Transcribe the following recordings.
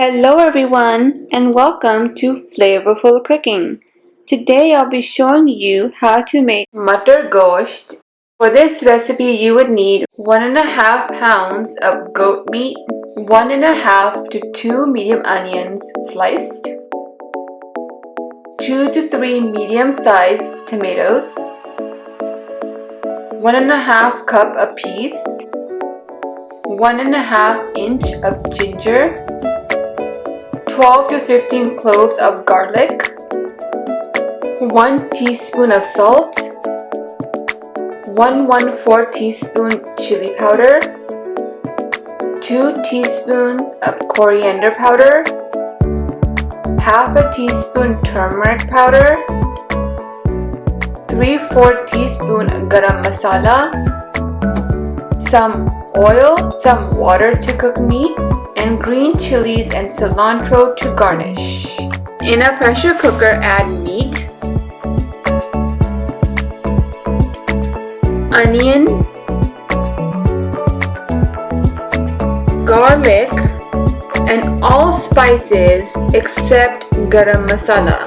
Hello everyone and welcome to Flavorful Cooking. Today I'll be showing you how to make Matar Gosht. For this recipe you would need 1.5 pounds of goat meat, 1.5 to 2 medium onions sliced, 2 to 3 medium-sized tomatoes, 1.5 cup of peas, 1.5 inch of ginger, 12 to 15 cloves of garlic, 1 teaspoon of salt, 1/4 teaspoon chili powder, 2 teaspoons of coriander powder, half a teaspoon turmeric powder, 3/4 teaspoon garam masala, some oil, some water to cook meat, and green chilies and cilantro to garnish. In a pressure cooker, add meat, onion, garlic, and all spices except garam masala.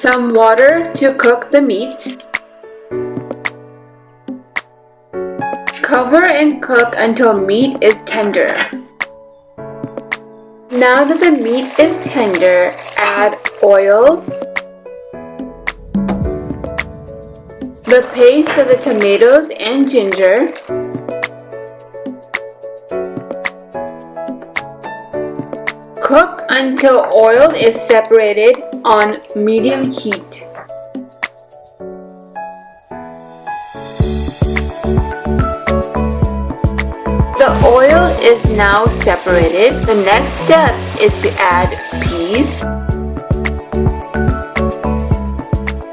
Some water to cook the meat. Cover and cook until meat is tender. Now that the meat is tender, add oil, the paste of the tomatoes and ginger, cook until oil is separated on medium heat. The oil is now separated. The next step is to add peas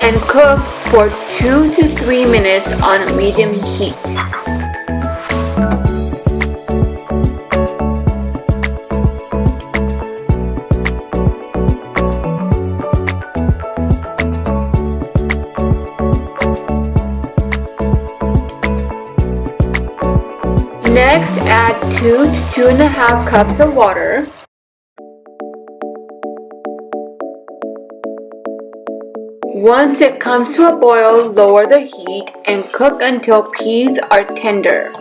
and cook for 2 to 3 minutes on medium heat. Next, add 2 to 2.5 cups of water. Once it comes to a boil, lower the heat and cook until peas are tender.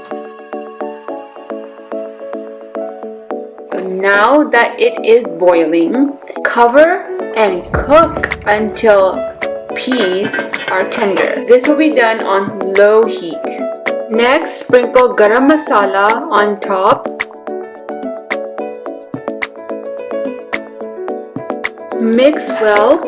So now that it is boiling, cover and cook until peas are tender. This will be done on low heat. Next, sprinkle garam masala on top. Mix well.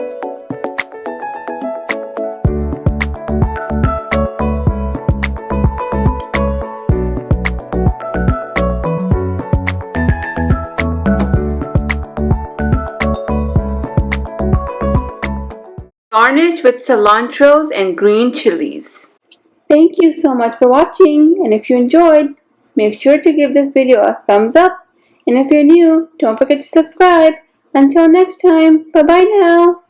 Garnish with cilantros and green chilies. Thank you so much for watching, and if you enjoyed, make sure to give this video a thumbs up, and if you're new, don't forget to subscribe. Until next time, bye bye now.